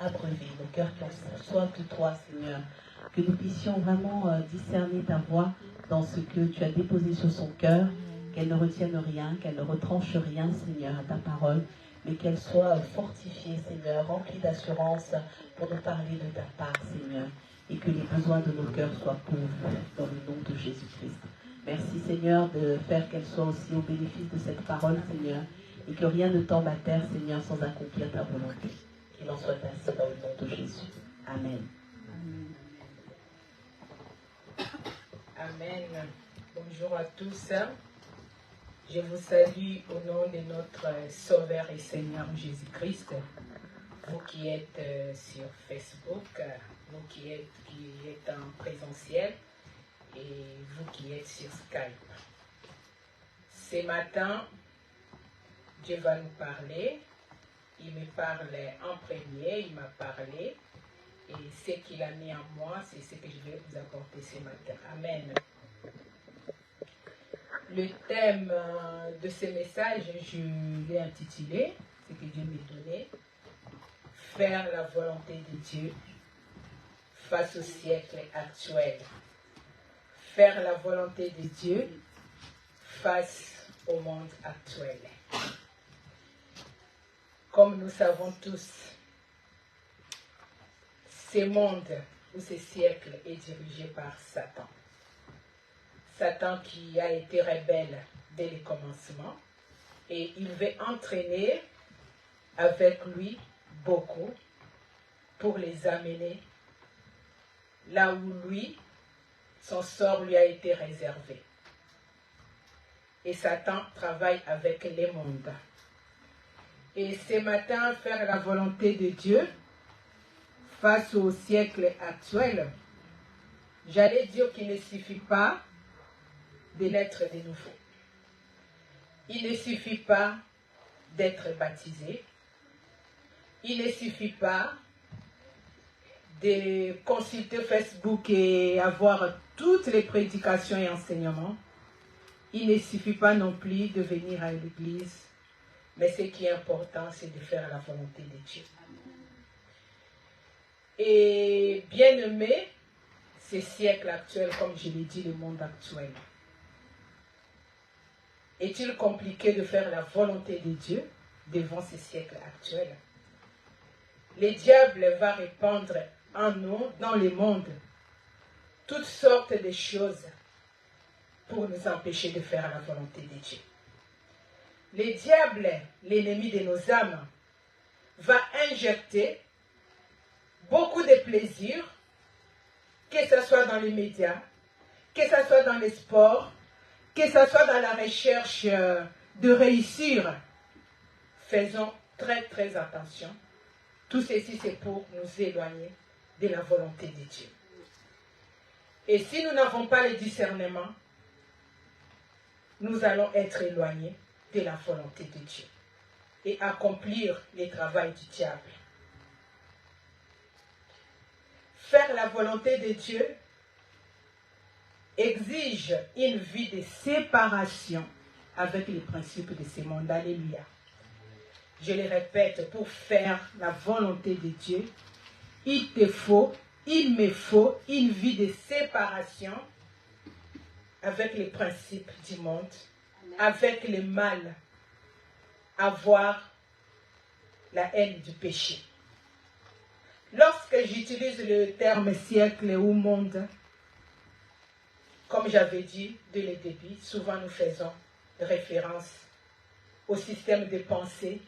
abreuvés, nos cœurs qui ont soif de toi, Seigneur. Que nous puissions vraiment discerner ta voix dans ce que tu as déposé sur son cœur, qu'elle ne retienne rien, qu'elle ne retranche rien, Seigneur, à ta parole, mais qu'elle soit fortifiée, Seigneur, remplie d'assurance pour nous parler de ta part, Seigneur, et que les besoins de nos cœurs soient pourvus dans le nom de Jésus-Christ. Merci, Seigneur, de faire qu'elle soit aussi au bénéfice de cette parole, Seigneur, et que rien ne tombe à terre, Seigneur, sans accomplir ta volonté. Qu'il en soit ainsi dans le nom de Jésus. Amen. Amen. Bonjour à tous. Je vous salue au nom de notre Sauveur et Seigneur Jésus-Christ. Vous qui êtes sur Facebook, vous qui êtes en présentiel et vous qui êtes sur Skype. Ce matin, Dieu va nous parler. Il me parle en premier, il m'a parlé. Et ce qu'il a mis en moi, c'est ce que je vais vous apporter ce matin. Amen. Le thème de ce message, je l'ai intitulé, ce que Dieu m'a donné, faire la volonté de Dieu face au siècle actuel. Faire la volonté de Dieu face au monde actuel. Comme nous savons tous, ce monde ou ce siècle est dirigé par Satan. Satan qui a été rebelle dès le commencement et il veut entraîner avec lui beaucoup pour les amener là où lui, son sort lui a été réservé. Et Satan travaille avec les mondes. Et ce matin, faire la volonté de Dieu face au siècle actuel, j'allais dire qu'il ne suffit pas de naître de nouveau. Il ne suffit pas d'être baptisé. Il ne suffit pas de consulter Facebook et avoir toutes les prédications et enseignements. Il ne suffit pas non plus de venir à l'église. Mais ce qui est important, c'est de faire la volonté de Dieu. Et bien aimé, ce siècle actuel, comme je l'ai dit, le monde actuel. Est-il compliqué de faire la volonté de Dieu devant ce siècle actuel? Le diable va répandre en nous, dans le monde, toutes sortes de choses pour nous empêcher de faire la volonté de Dieu. Le diable, l'ennemi de nos âmes, va injecter beaucoup de plaisir, que ce soit dans les médias, que ce soit dans les sports, que ce soit dans la recherche de réussir. Faisons très très attention. Tout ceci, c'est pour nous éloigner de la volonté de Dieu. Et si nous n'avons pas le discernement, nous allons être éloignés de la volonté de Dieu et accomplir le travail du diable. Faire la volonté de Dieu exige une vie de séparation avec les principes de ce monde. Alléluia. Je le répète, pour faire la volonté de Dieu, il me faut une vie de séparation avec les principes du monde, avec le mal, avoir la haine du péché. Lorsque j'utilise le terme siècle ou monde, comme j'avais dit dès le début, souvent nous faisons référence au système de pensée,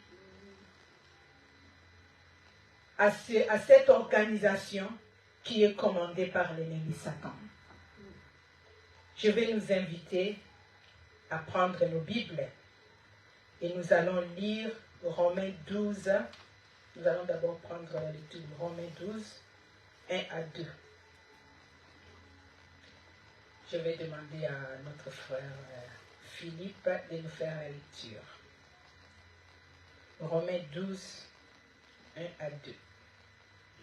à cette organisation qui est commandée par l'ennemi Satan. Je vais nous inviter à prendre nos Bibles et nous allons lire Romains 12. Nous allons d'abord prendre la lecture de Romains 12, 1 à 2. Je vais demander à notre frère Philippe de nous faire la lecture. Romains 12, 1 à 2.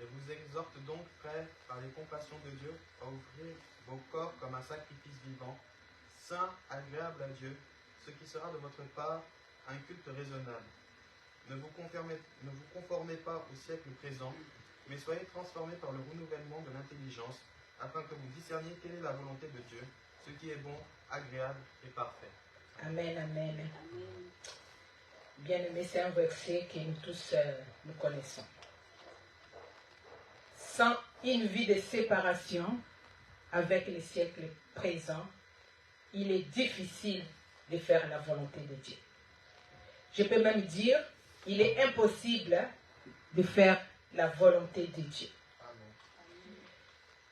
Je vous exhorte donc, frères, par les compassions de Dieu, à offrir vos corps comme un sacrifice vivant, saint, agréable à Dieu, ce qui sera de votre part un culte raisonnable. Ne vous conformez pas au siècle présent, mais soyez transformés par le renouvellement de l'intelligence, afin que vous discerniez quelle est la volonté de Dieu, ce qui est bon, agréable et parfait. Amen, amen. Bien-aimé, c'est un verset que nous tous nous connaissons. Sans une vie de séparation avec le siècle présent, il est difficile de faire la volonté de Dieu. Je peux même dire, il est impossible de faire la volonté de Dieu.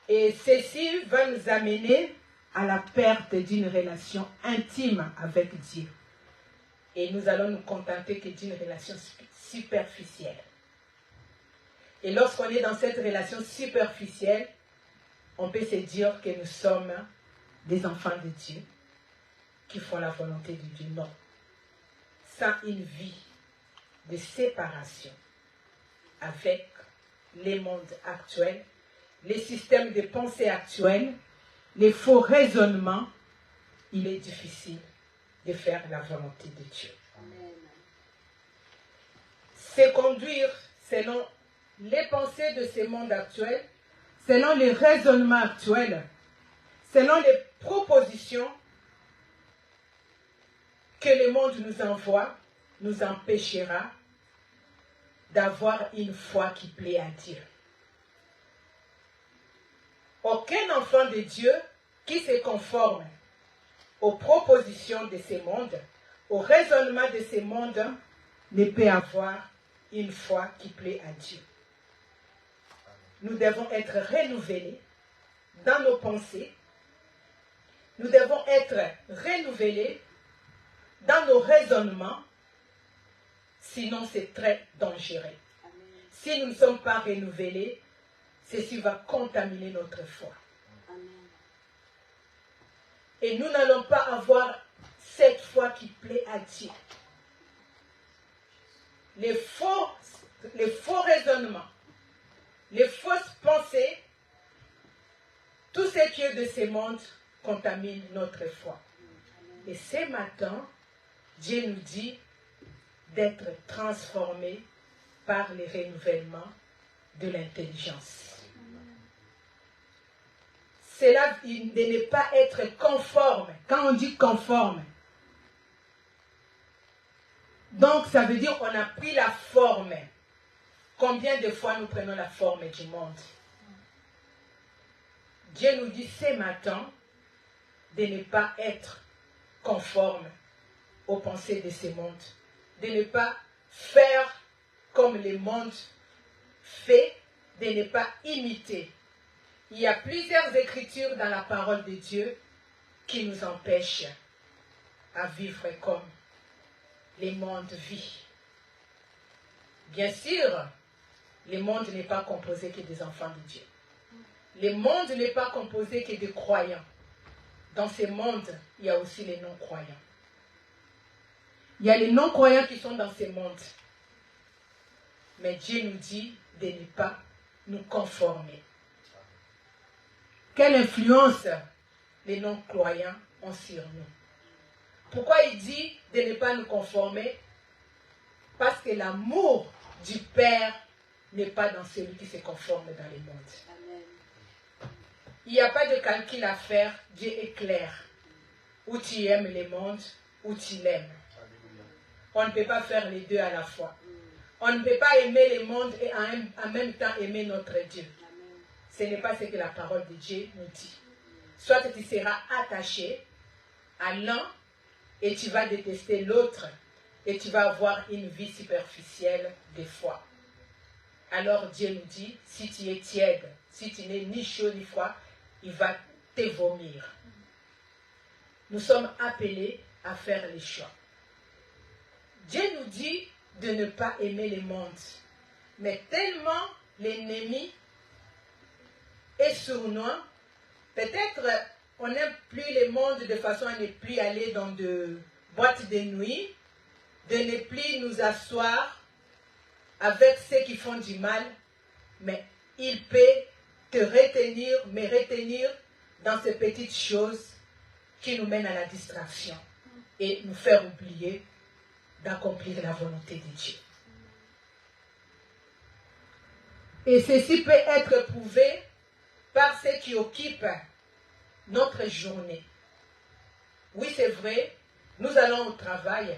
Et ceci va nous amener à la perte d'une relation intime avec Dieu. Et nous allons nous contenter que d'une relation superficielle. Et lorsqu'on est dans cette relation superficielle, on peut se dire que nous sommes des enfants de Dieu qui font la volonté de Dieu. Non. Sans une vie de séparation avec les mondes actuels, les systèmes de pensée actuels, les faux raisonnements, il est difficile de faire la volonté de Dieu. Amen. C'est conduire selon les pensées de ces mondes actuels, selon les raisonnements actuels, selon les propositions que le monde nous envoie, nous empêchera d'avoir une foi qui plaît à Dieu. Aucun enfant de Dieu qui se conforme aux propositions de ces mondes, au raisonnement de ces mondes, ne peut avoir une foi qui plaît à Dieu. Nous devons être renouvelés dans nos pensées. Nous devons être renouvelés dans nos raisonnements. Sinon, c'est très dangereux. Amen. Si nous ne sommes pas renouvelés, ceci va contaminer notre foi. Amen. Et nous n'allons pas avoir cette foi qui plaît à Dieu. Les faux raisonnements, les fausses pensées, tout ce qui est de ce monde contamine notre foi. Et ce matin, Dieu nous dit d'être transformés par le renouvellement de l'intelligence. C'est là de ne pas être conforme. Quand on dit conforme, donc ça veut dire qu'on a pris la forme. Combien de fois nous prenons la forme du monde? Dieu nous dit ce matin de ne pas être conforme aux pensées de ce monde, de ne pas faire comme le monde fait, de ne pas imiter. Il y a plusieurs écritures dans la parole de Dieu qui nous empêchent à vivre comme le monde vit. Bien sûr, le monde n'est pas composé que des enfants de Dieu. Le monde n'est pas composé que des croyants. Dans ce monde, il y a aussi les non-croyants. Il y a les non-croyants qui sont dans ce monde. Mais Dieu nous dit de ne pas nous conformer. Quelle influence les non-croyants ont sur nous? Pourquoi il dit de ne pas nous conformer? Parce que l'amour du Père n'est pas dans celui qui se conforme dans le monde. Amen. Il n'y a pas de calcul à faire. Dieu est clair. Ou tu aimes le monde, ou tu l'aimes. On ne peut pas faire les deux à la fois. On ne peut pas aimer le monde et en même temps aimer notre Dieu. Ce n'est pas ce que la parole de Dieu nous dit. Soit tu seras attaché à l'un et tu vas détester l'autre et tu vas avoir une vie superficielle de foi. Alors Dieu nous dit, si tu es tiède, si tu n'es ni chaud ni froid, il va te vomir. Nous sommes appelés à faire les choix. Dieu nous dit de ne pas aimer le monde. Mais tellement l'ennemi est sournois, peut-être on n'aime plus le monde de façon à ne plus aller dans de boîtes de nuit, de ne plus nous asseoir avec ceux qui font du mal, mais il peut te retenir, me retenir dans ces petites choses qui nous mènent à la distraction et nous faire oublier d'accomplir la volonté de Dieu. Et ceci peut être prouvé par ce qui occupe notre journée. Oui, c'est vrai, nous allons au travail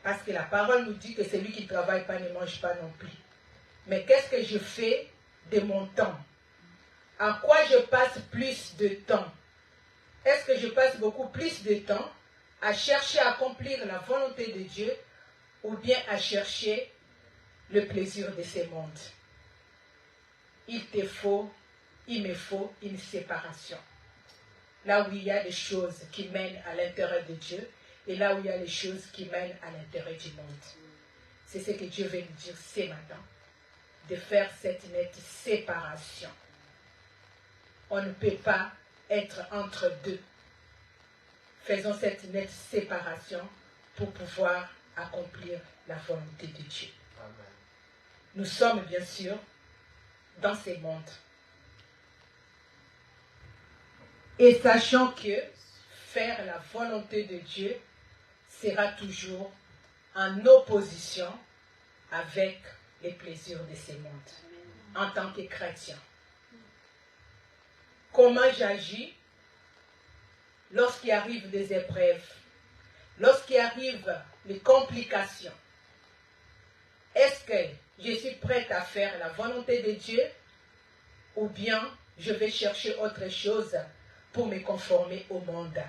parce que la parole nous dit que celui qui ne travaille pas ne mange pas non plus. Mais qu'est-ce que je fais de mon temps? À quoi je passe plus de temps? Est-ce que je passe beaucoup plus de temps à chercher à accomplir la volonté de Dieu ou bien à chercher le plaisir de ce monde? Il me faut une séparation. Là où il y a des choses qui mènent à l'intérêt de Dieu et là où il y a les choses qui mènent à l'intérêt du monde. C'est ce que Dieu veut nous dire ce matin, de faire cette nette séparation. On ne peut pas être entre deux. Faisons cette nette séparation pour pouvoir accomplir la volonté de Dieu. Amen. Nous sommes bien sûr dans ce monde. Et sachant que faire la volonté de Dieu sera toujours en opposition avec les plaisirs de ce monde. En tant que chrétien. Comment j'agis lorsqu'il arrive des épreuves, lorsqu'il arrive les complications? Est-ce que je suis prête à faire la volonté de Dieu ou bien je vais chercher autre chose pour me conformer au monde?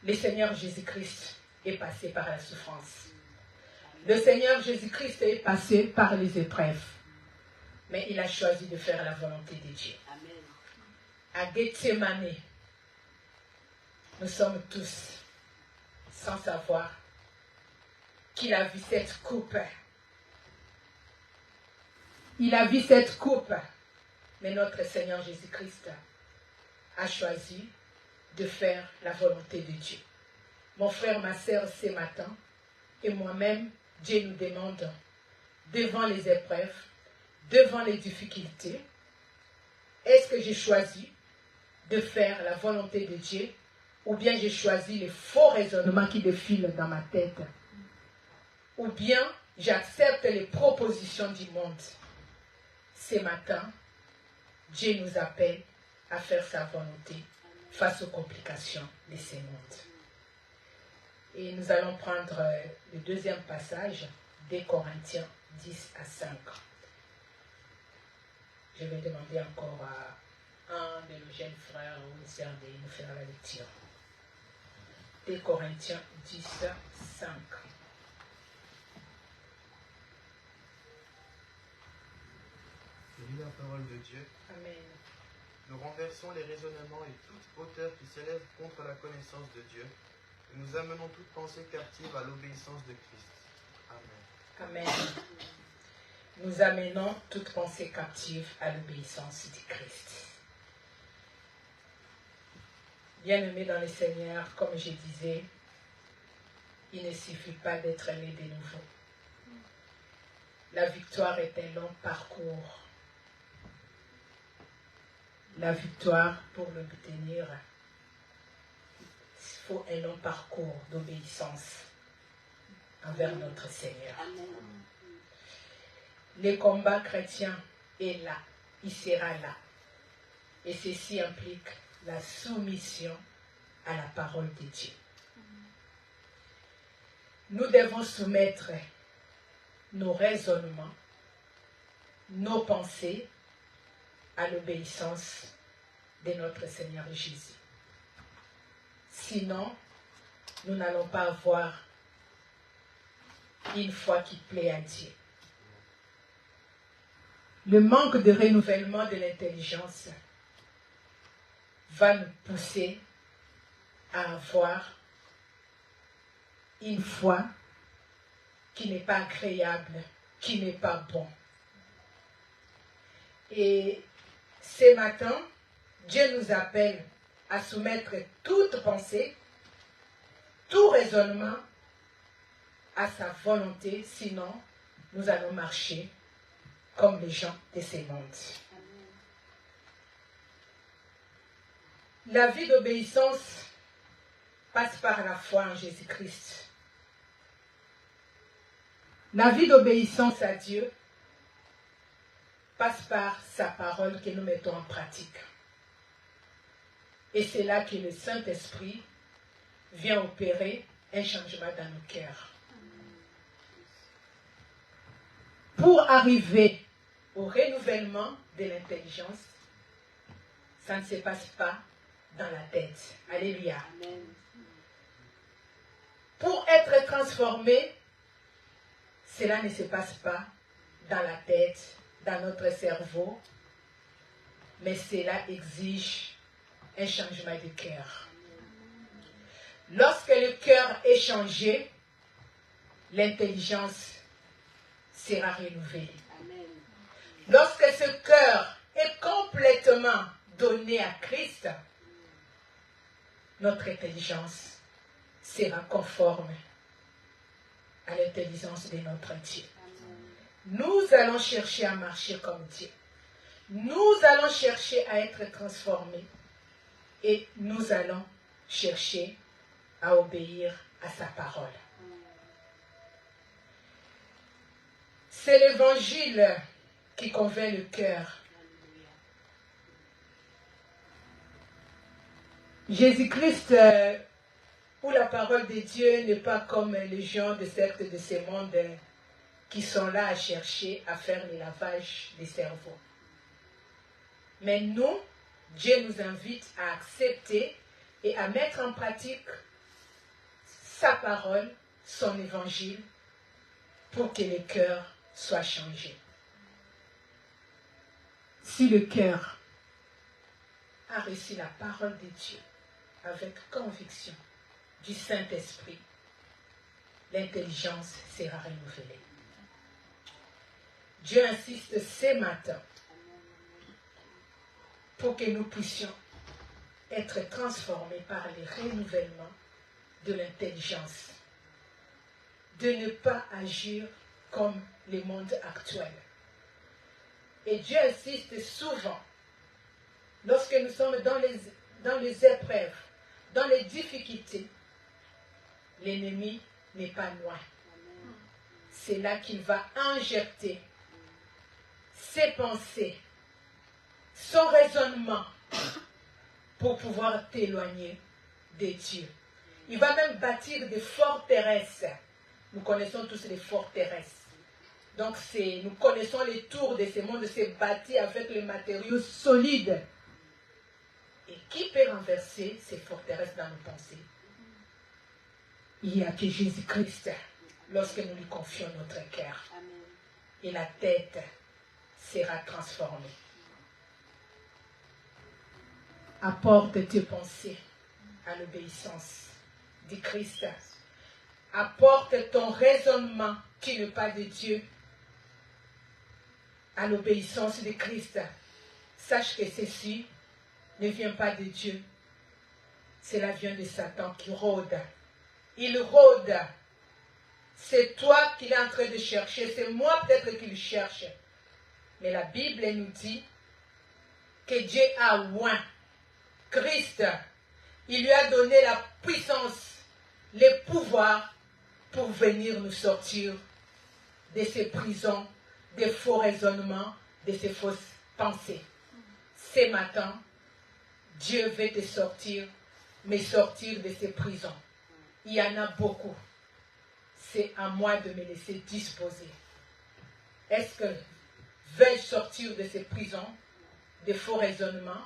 Le Seigneur Jésus-Christ est passé par la souffrance. Le Seigneur Jésus-Christ est passé par les épreuves. Mais il a choisi de faire la volonté de Dieu. Amen. À Gethsémane, nous sommes tous sans savoir qu'il a vu cette coupe. Il a vu cette coupe. Mais notre Seigneur Jésus-Christ a choisi de faire la volonté de Dieu. Mon frère, ma sœur, ce matin, et moi-même, Dieu nous demande, devant les épreuves, devant les difficultés, est-ce que j'ai choisi de faire la volonté de Dieu ou bien j'ai choisi les faux raisonnements qui défilent dans ma tête? Ou bien j'accepte les propositions du monde? Ce matin, Dieu nous appelle à faire sa volonté face aux complications de ce monde. Et nous allons prendre le deuxième passage des Corinthiens 10 à 5. Je vais demander encore à un de nos jeunes frères ou une sœur de nous faire la lecture. Des Corinthiens 10 à 5. Je lis la parole de Dieu. Amen. Nous renversons les raisonnements et toute hauteur qui s'élève contre la connaissance de Dieu. Et nous amenons toute pensée captive à l'obéissance de Christ. Amen. Amen. Nous amenons toute pensée captive à l'obéissance du Christ. Bien-aimés dans le Seigneur, comme je disais, il ne suffit pas d'être né de nouveau. La victoire est un long parcours. La victoire, pour l'obtenir, il faut un long parcours d'obéissance envers notre Seigneur. Amen. Le combat chrétien est là, il sera là. Et ceci implique la soumission à la parole de Dieu. Nous devons soumettre nos raisonnements, nos pensées à l'obéissance de notre Seigneur Jésus. Sinon, nous n'allons pas avoir une foi qui plaît à Dieu. Le manque de renouvellement de l'intelligence va nous pousser à avoir une foi qui n'est pas agréable, qui n'est pas bon. Et ce matin, Dieu nous appelle à soumettre toute pensée, tout raisonnement à sa volonté, sinon nous allons marcher comme les gens de ce monde. La vie d'obéissance passe par la foi en Jésus-Christ. La vie d'obéissance à Dieu passe par sa parole que nous mettons en pratique. Et c'est là que le Saint-Esprit vient opérer un changement dans nos cœurs. Pour arriver au renouvellement de l'intelligence, ça ne se passe pas dans la tête. Alléluia. Amen. Pour être transformé, cela ne se passe pas dans la tête, dans notre cerveau, mais cela exige un changement de cœur. Lorsque le cœur est changé, l'intelligence sera renouvelée. Amen. Lorsque ce cœur est complètement donné à Christ, notre intelligence sera conforme à l'intelligence de notre Dieu. Nous allons chercher à marcher comme Dieu. Nous allons chercher à être transformés et nous allons chercher à obéir à sa parole. C'est l'évangile qui convainc le cœur. Jésus-Christ, où la parole de Dieu n'est pas comme les gens de sectes de ce monde qui sont là à chercher à faire le lavage des cerveaux. Mais nous, Dieu nous invite à accepter et à mettre en pratique sa parole, son évangile, pour que le cœur soit changé. Si le cœur a reçu la parole de Dieu avec conviction du Saint-Esprit, l'intelligence sera renouvelée. Dieu insiste ce matin pour que nous puissions être transformés par le renouvellement de l'intelligence, de ne pas agir comme le monde actuel. Et Dieu insiste souvent, lorsque nous sommes dans les épreuves, dans les difficultés, l'ennemi n'est pas loin. C'est là qu'il va injecter ses pensées, son raisonnement pour pouvoir t'éloigner de Dieu. Il va même bâtir des forteresses. Nous connaissons tous les forteresses. Donc nous connaissons les tours de ce monde, c'est bâti avec les matériaux solides. Et qui peut renverser ces forteresses dans nos pensées? Il n'y a que Jésus-Christ lorsque nous lui confions notre cœur. Et la tête sera transformée. Apporte tes pensées à l'obéissance de Christ. Apporte ton raisonnement qui n'est pas de Dieu à l'obéissance de Christ. Sache que ceci ne vient pas de Dieu. Cela vient de Satan qui rôde. Il rôde. C'est toi qu'il est en train de chercher. C'est moi peut-être qu'il cherche. Mais la Bible nous dit que Dieu a oint Christ. Il lui a donné la puissance, le pouvoir pour venir nous sortir de ces prisons, des faux raisonnements, de ces fausses pensées. Ce matin, Dieu veut te sortir, mais sortir de ces prisons. Il y en a beaucoup. C'est à moi de me laisser disposer. Est-ce que vais-je sortir de ces prisons, des faux raisonnements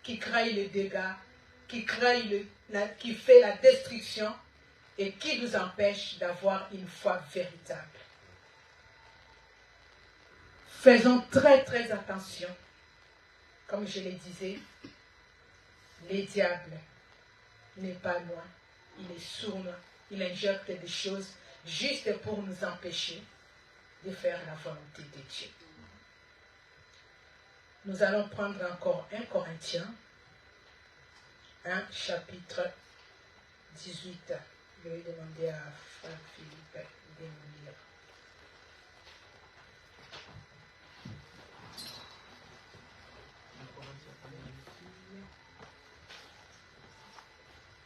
qui créent les dégâts, qui fait la destruction et qui nous empêche d'avoir une foi véritable? Faisons très très attention. Comme je le disais, le diable n'est pas loin. Il est sourd. Il injecte des choses juste pour nous empêcher de faire la volonté de Dieu. Nous allons prendre encore 1 Corinthiens, 1 chapitre 18. Je vais demander à Frère Philippe de nous lire.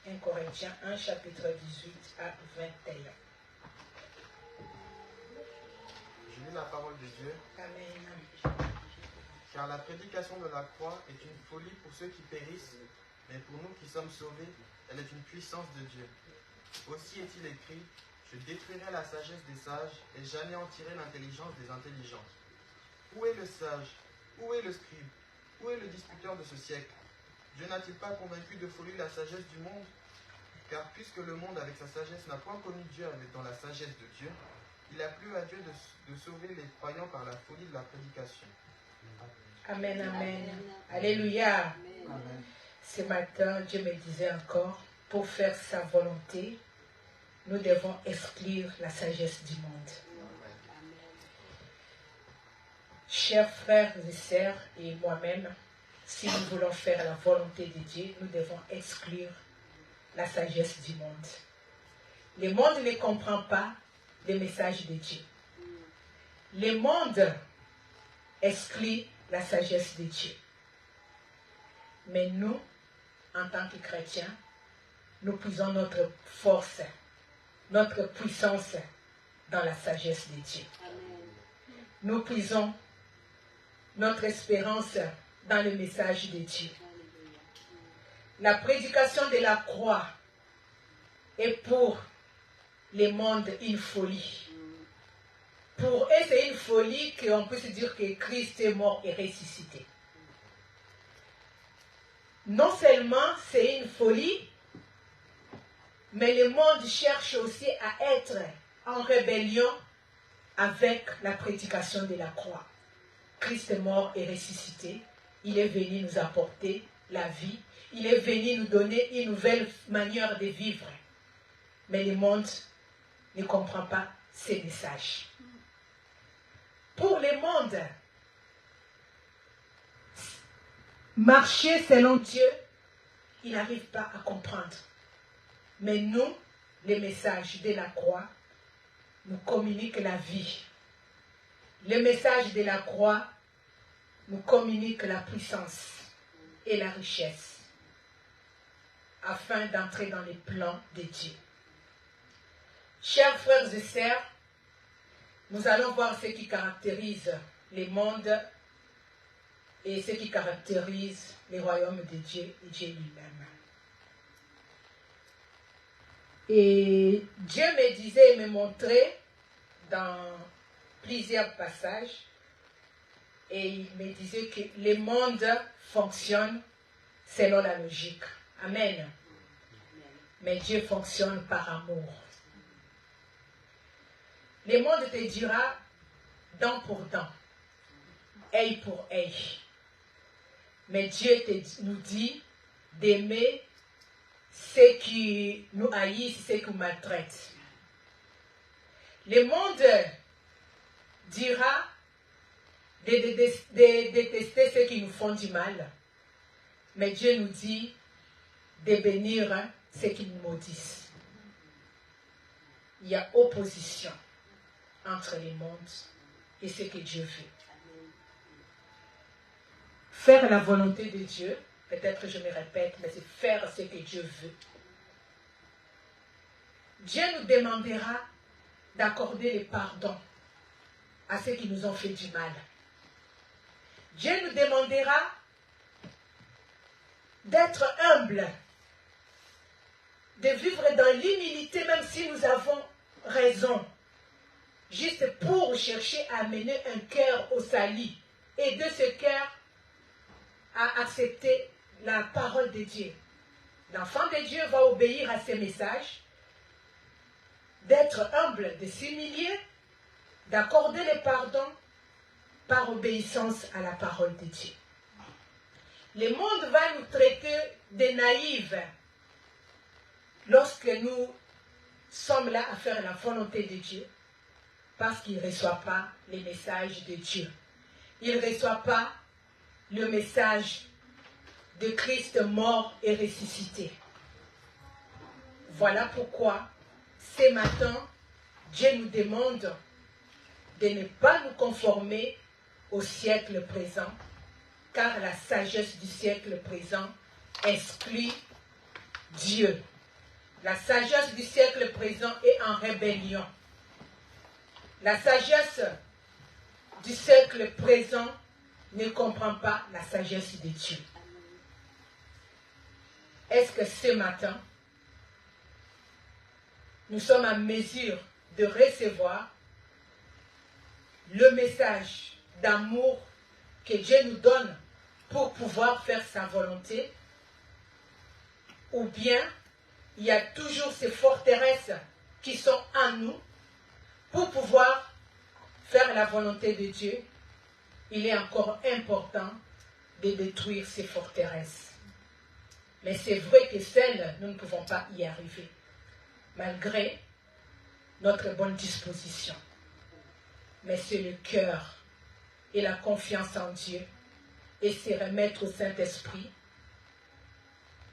« 1 Corinthiens 1, chapitre 18 à 21. » Je lis la parole de Dieu. Amen. Car la prédication de la croix est une folie pour ceux qui périssent, mais pour nous qui sommes sauvés, elle est une puissance de Dieu. Aussi est-il écrit, je détruirai la sagesse des sages et j'anéantirai l'intelligence des intelligents. Où est le sage? Où est le scribe? Où est le disputeur de ce siècle? Dieu n'a-t-il pas convaincu de folie la sagesse du monde? Car puisque le monde avec sa sagesse n'a point connu Dieu dans la sagesse de Dieu, il a plu à Dieu de sauver les croyants par la folie de la prédication. Amen, amen. Alléluia. Amen. Ce matin, Dieu me disait encore, pour faire sa volonté, nous devons exclure la sagesse du monde. Chers frères et sœurs et moi-même, si nous voulons faire la volonté de Dieu, nous devons exclure la sagesse du monde. Le monde ne comprend pas le message de Dieu. Le monde exclut la sagesse de Dieu. Mais nous, en tant que chrétiens, nous puisons notre force, notre puissance dans la sagesse de Dieu. Nous puisons notre espérance dans le message de Dieu. La prédication de la croix est pour le monde une folie. Pour eux, c'est une folie qu'on peut se dire que Christ est mort et ressuscité. Non seulement c'est une folie, mais le monde cherche aussi à être en rébellion avec la prédication de la croix. Christ est mort et ressuscité. Il est venu nous apporter la vie. Il est venu nous donner une nouvelle manière de vivre. Mais le monde ne comprend pas ces messages. Pour le monde, marcher selon Dieu, il n'arrive pas à comprendre. Mais nous, les messages de la croix, nous communiquent la vie. Le message de la croix nous communique la puissance et la richesse afin d'entrer dans les plans de Dieu. Chers frères et sœurs, nous allons voir ce qui caractérise le monde et ce qui caractérise le royaume de Dieu et Dieu lui-même. Et Dieu me disait et me montrait dans plusieurs passages, et il me disait que le monde fonctionne selon la logique. Amen. Mais Dieu fonctionne par amour. Le monde te dira dent pour dent, œil pour œil. Mais Dieu nous dit d'aimer ceux qui nous haïssent, ceux qui nous maltraitent. Le monde dira de détester ceux qui nous font du mal. Mais Dieu nous dit de bénir ceux qui nous maudissent. Il y a opposition entre les mondes et ce que Dieu veut. Faire la volonté de Dieu, peut-être que je me répète, mais c'est faire ce que Dieu veut. Dieu nous demandera d'accorder le pardon à ceux qui nous ont fait du mal. Dieu nous demandera d'être humble, de vivre dans l'humilité même si nous avons raison, juste pour chercher à amener un cœur au salut et de ce cœur à accepter la parole de Dieu. L'enfant de Dieu va obéir à ces messages, d'être humble, de s'humilier, d'accorder le pardon par obéissance à la parole de Dieu. Le monde va nous traiter de naïfs lorsque nous sommes là à faire la volonté de Dieu, parce qu'il ne reçoit pas les messages de Dieu. Il ne reçoit pas le message de Christ mort et ressuscité. Voilà pourquoi, ce matin, Dieu nous demande de ne pas nous conformer au siècle présent, car la sagesse du siècle présent exclut Dieu. La sagesse du siècle présent est en rébellion. La sagesse du siècle présent ne comprend pas la sagesse de Dieu. Est-ce que ce matin, nous sommes en mesure de recevoir le message d'amour que Dieu nous donne pour pouvoir faire sa volonté? Ou bien, il y a toujours ces forteresses qui sont en nous pour pouvoir faire la volonté de Dieu? Il est encore important de détruire ces forteresses. Mais c'est vrai que seuls, nous ne pouvons pas y arriver, malgré notre bonne disposition. Mais c'est le cœur et la confiance en Dieu et se remettre au Saint-Esprit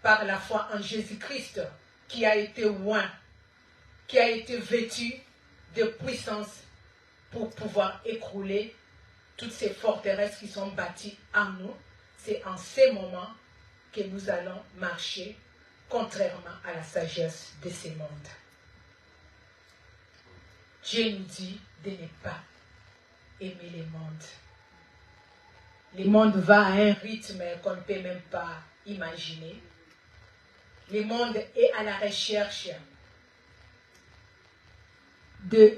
par la foi en Jésus-Christ qui a été oint, qui a été vêtu de puissance pour pouvoir écrouler toutes ces forteresses qui sont bâties en nous. C'est en ces moments que nous allons marcher contrairement à la sagesse de ce monde. Dieu nous dit de ne pas aimer le monde. Le monde va à un rythme qu'on ne peut même pas imaginer. Le monde est à la recherche de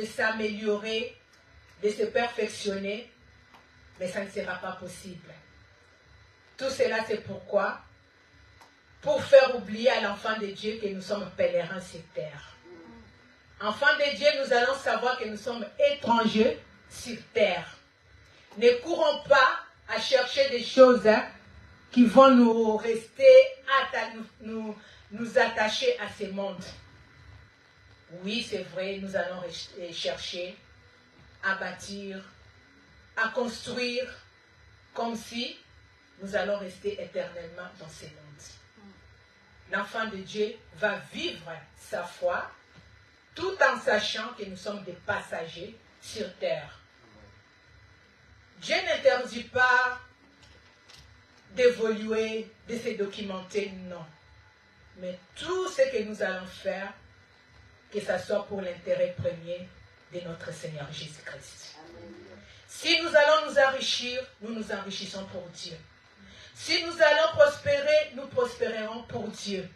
s'améliorer, de se perfectionner, mais ça ne sera pas possible. Tout cela, c'est pourquoi, pour faire oublier à l'enfant de Dieu que nous sommes pèlerins sur terre. Enfants de Dieu, nous allons savoir que nous sommes étrangers sur terre. Ne courons pas à chercher des choses qui vont nous attacher à ce monde. Oui, c'est vrai, nous allons chercher à bâtir, à construire, comme si nous allons rester éternellement dans ce monde. L'enfant de Dieu va vivre sa foi tout en sachant que nous sommes des passagers sur terre. Dieu n'interdit pas d'évoluer, de se documenter, non. Mais tout ce que nous allons faire, que ce soit pour l'intérêt premier de notre Seigneur Jésus-Christ. Si nous allons nous enrichir, nous nous enrichissons pour Dieu. Si nous allons prospérer, nous prospérerons pour Dieu.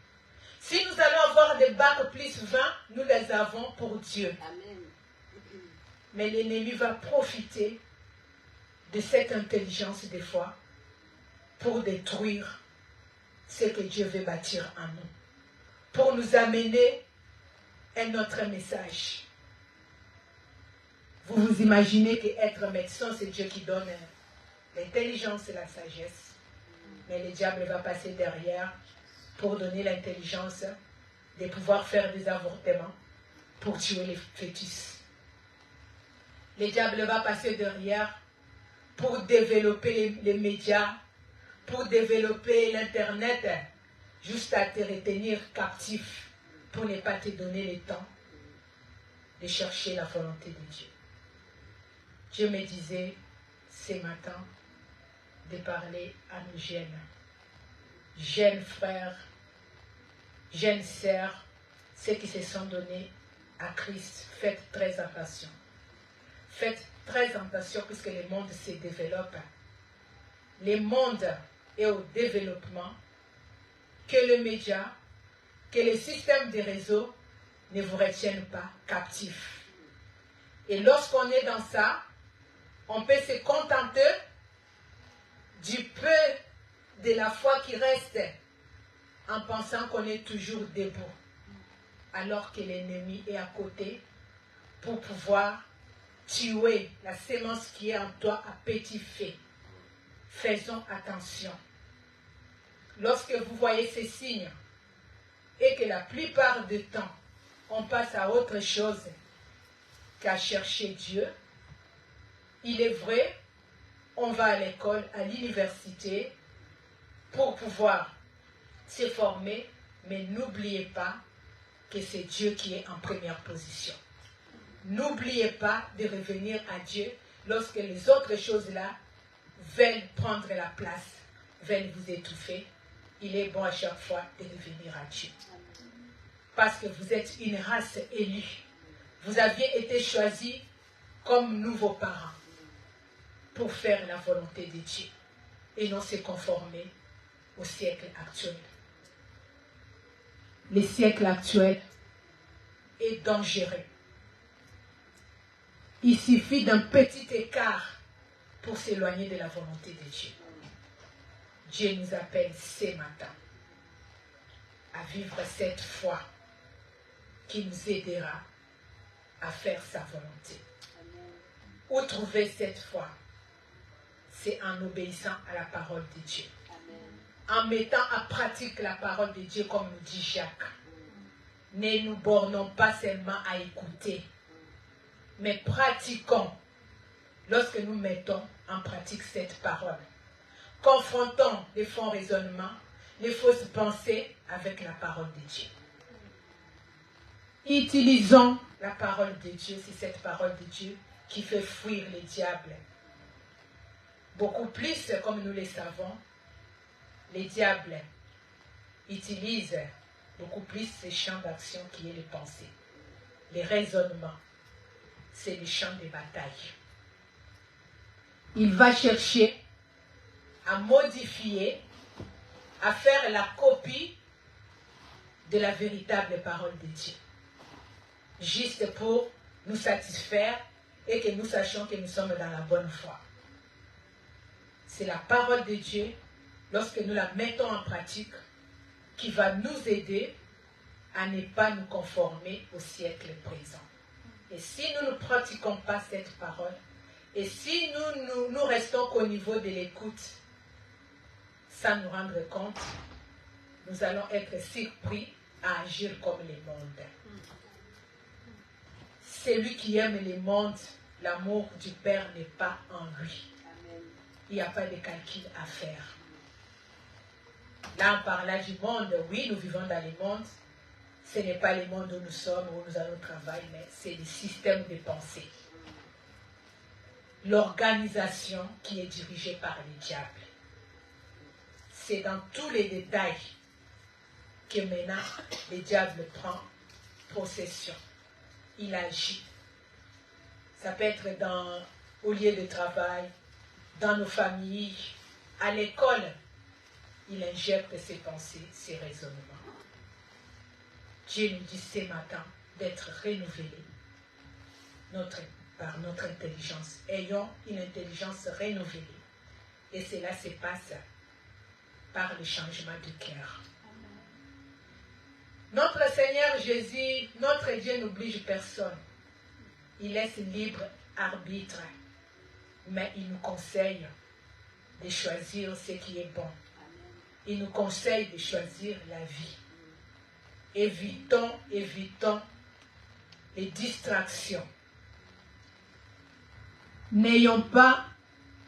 Si nous allons avoir des bacs plus 20, nous les avons pour Dieu. Amen. Mais l'ennemi va profiter de cette intelligence des fois pour détruire ce que Dieu veut bâtir en nous. Pour nous amener un autre message. Vous vous imaginez qu'être médecin, c'est Dieu qui donne l'intelligence et la sagesse. Mais le diable va passer derrière pour donner l'intelligence de pouvoir faire des avortements pour tuer les fœtus. Le diable va passer derrière pour développer les médias, pour développer l'Internet, juste à te retenir captif pour ne pas te donner le temps de chercher la volonté de Dieu. Dieu me disait ce matin de parler à nos jeunes frères, jeunes sœurs, ceux qui se sont donnés à Christ. Faites très attention. Faites très attention puisque le monde se développe. Le monde est au développement, que le média, que les systèmes de réseau ne vous retiennent pas captifs. Et lorsqu'on est dans ça, on peut se contenter du peu de la foi qui reste en pensant qu'on est toujours debout, alors que l'ennemi est à côté pour pouvoir tuer la sémence qui est en toi à petit feu. Faisons attention. Lorsque vous voyez ces signes et que la plupart du temps, on passe à autre chose qu'à chercher Dieu, il est vrai, on va à l'école, à l'université, pour pouvoir se former, mais n'oubliez pas que c'est Dieu qui est en première position. N'oubliez pas de revenir à Dieu lorsque les autres choses-là veulent prendre la place, veulent vous étouffer. Il est bon à chaque fois de revenir à Dieu. Parce que vous êtes une race élue. Vous aviez été choisis comme nouveaux parents. pour faire la volonté de Dieu et non se conformer au siècle actuel. Le siècle actuel est dangereux. Il suffit d'un petit écart pour s'éloigner de la volonté de Dieu. Dieu nous appelle ce matin à vivre cette foi qui nous aidera à faire sa volonté. Où trouver cette foi? C'est en obéissant à la parole de Dieu. En mettant en pratique la parole de Dieu, comme nous dit Jacques. Ne nous bornons pas seulement à écouter, mais pratiquons lorsque nous mettons en pratique cette parole. Confrontons les faux raisonnements, les fausses pensées avec la parole de Dieu. Utilisons la parole de Dieu, c'est cette parole de Dieu qui fait fuir les diables. Beaucoup plus, comme nous le savons, les diables utilisent beaucoup plus ces champs d'action qui est les pensées. Les raisonnements, c'est les champs de bataille. Il va chercher à modifier, à faire la copie de la véritable parole de Dieu. Juste pour nous satisfaire et que nous sachions que nous sommes dans la bonne foi. C'est la parole de Dieu, lorsque nous la mettons en pratique, qui va nous aider à ne pas nous conformer au siècle présent. Et si nous ne pratiquons pas cette parole, et si nous restons qu'au niveau de l'écoute, sans nous rendre compte, nous allons être surpris à agir comme le monde. Celui qui aime le monde, l'amour du Père n'est pas en lui. Il n'y a pas de calcul à faire. Là, on parle du monde. Oui, nous vivons dans le monde. Ce n'est pas le monde où nous sommes, où nous allons travailler, mais c'est le système de pensée. L'organisation qui est dirigée par le diable. C'est dans tous les détails que maintenant le diable prend possession. Il agit. Ça peut être au lieu de travail, dans nos familles, à l'école. Il injecte ses pensées, ses raisonnements. Dieu nous dit ce matin d'être renouvelés par notre intelligence. Ayons une intelligence renouvelée. Et cela se passe par le changement du cœur. Notre Seigneur Jésus, notre Dieu n'oblige personne. Il laisse libre arbitre. Mais il nous conseille de choisir ce qui est bon. Il nous conseille de choisir la vie. Évitons les distractions. N'ayons pas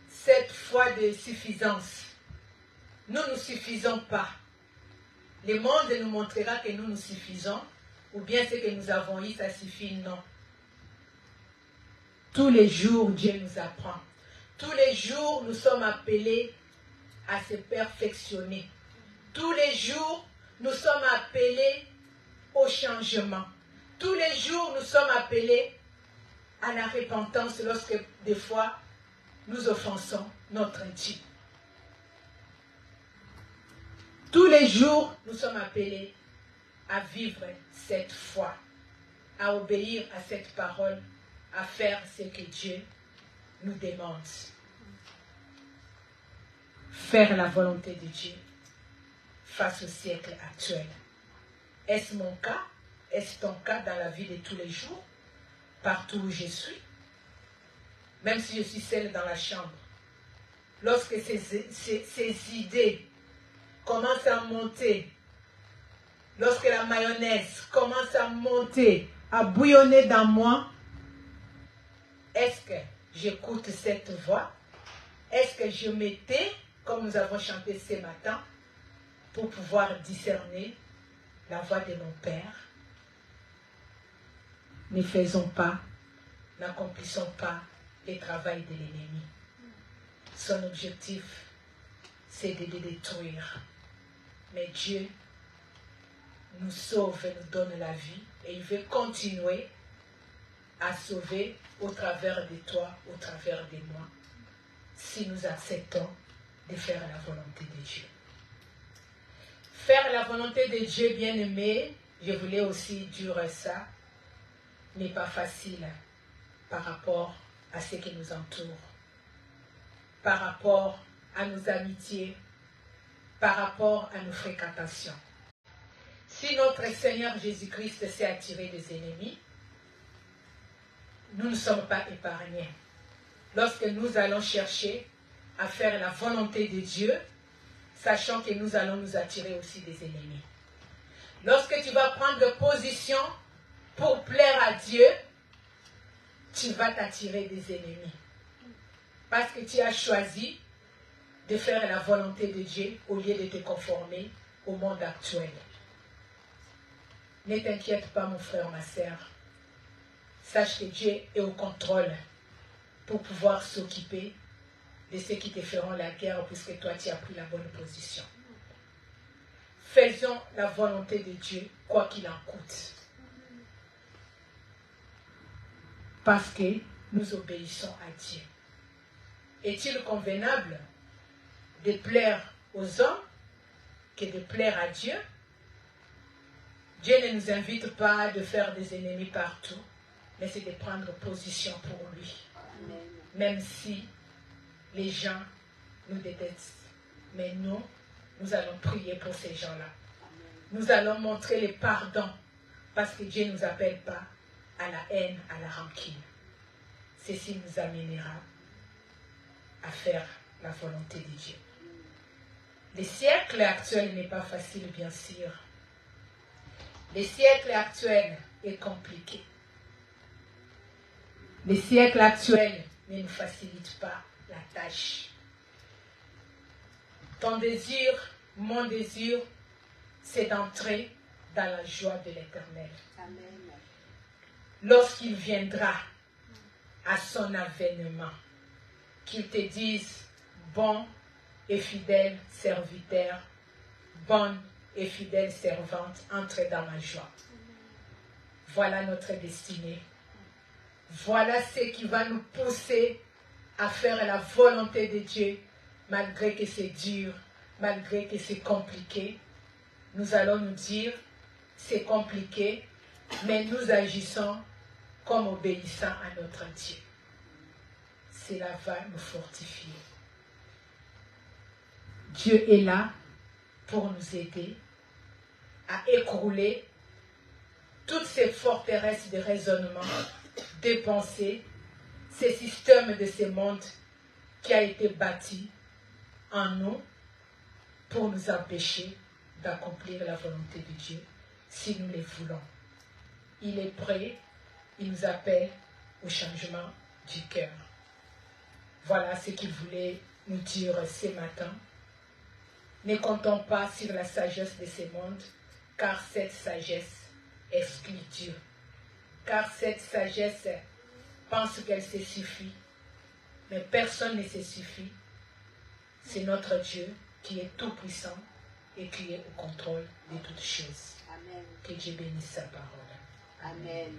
cette foi de suffisance. Nous ne suffisons pas. Le monde nous montrera que nous nous suffisons, ou bien ce que nous avons eu, ça suffit, non. Tous les jours, Dieu nous apprend. Tous les jours, nous sommes appelés à se perfectionner. Tous les jours, nous sommes appelés au changement. Tous les jours, nous sommes appelés à la repentance lorsque, des fois, nous offensons notre Dieu. Tous les jours, nous sommes appelés à vivre cette foi, à obéir à cette parole, à faire ce que Dieu nous demande. Faire la volonté de Dieu face au siècle actuel. Est-ce mon cas? Est-ce ton cas dans la vie de tous les jours? Partout où je suis? Même si je suis seule dans la chambre. Lorsque ces idées commencent à monter, lorsque la mayonnaise commence à monter, à bouillonner dans moi, est-ce que j'écoute cette voix? Est-ce que je m'étais, comme nous avons chanté ce matin, pour pouvoir discerner la voix de mon Père? Ne faisons pas, n'accomplissons pas le travail de l'ennemi. Son objectif, c'est de le détruire. Mais Dieu nous sauve et nous donne la vie. Et il veut continuer à sauver au travers de toi, au travers de moi. si nous acceptons de faire la volonté de Dieu. Faire la volonté de Dieu, bien-aimé, je voulais aussi dire ça, n'est pas facile par rapport à ce qui nous entoure, par rapport à nos amitiés, par rapport à nos fréquentations. Si notre Seigneur Jésus-Christ s'est attiré des ennemis, nous ne sommes pas épargnés. Lorsque nous allons chercher à faire la volonté de Dieu, sachant que nous allons nous attirer aussi des ennemis. Lorsque tu vas prendre position pour plaire à Dieu, tu vas t'attirer des ennemis. Parce que tu as choisi de faire la volonté de Dieu au lieu de te conformer au monde actuel. Ne t'inquiète pas, mon frère, ma sœur. Sache que Dieu est au contrôle pour pouvoir s'occuper de ceux qui te feront la guerre puisque toi tu as pris la bonne position. Faisons la volonté de Dieu quoi qu'il en coûte. Parce que nous obéissons à Dieu. Est-il convenable de plaire aux hommes que de plaire à Dieu? Dieu ne nous invite pas de faire des ennemis partout, mais c'est de prendre position pour lui. Amen. Même si les gens nous détestent. Mais nous allons prier pour ces gens-là. Nous allons montrer le pardon, parce que Dieu ne nous appelle pas à la haine, à la rancune. Ceci nous amènera à faire la volonté de Dieu. Le siècle actuel n'est pas facile, bien sûr. Le siècle actuel est compliqué. Le siècle actuel ne nous facilite pas la tâche. Ton désir, mon désir, c'est d'entrer dans la joie de l'Éternel. Lorsqu'il viendra à son avènement, qu'il te dise, bon et fidèle serviteur, bonne et fidèle servante, entre dans ma joie. Voilà notre destinée. Voilà ce qui va nous pousser à faire la volonté de Dieu, malgré que c'est dur, malgré que c'est compliqué. Nous allons nous dire, c'est compliqué, mais nous agissons comme obéissant à notre Dieu. Cela va nous fortifier. Dieu est là pour nous aider à écrouler toutes ces forteresses de raisonnement, de pensée, ces systèmes de ce monde qui a été bâti en nous pour nous empêcher d'accomplir la volonté de Dieu si nous le voulons. Il est prêt, il nous appelle au changement du cœur. Voilà ce qu'il voulait nous dire ce matin. Ne comptons pas sur la sagesse de ce monde, car cette sagesse exclut Dieu. Car cette sagesse pense qu'elle se suffit, mais personne ne se suffit. C'est notre Dieu qui est tout puissant et qui est au contrôle de toutes choses. Amen. Que Dieu bénisse sa parole. Amen.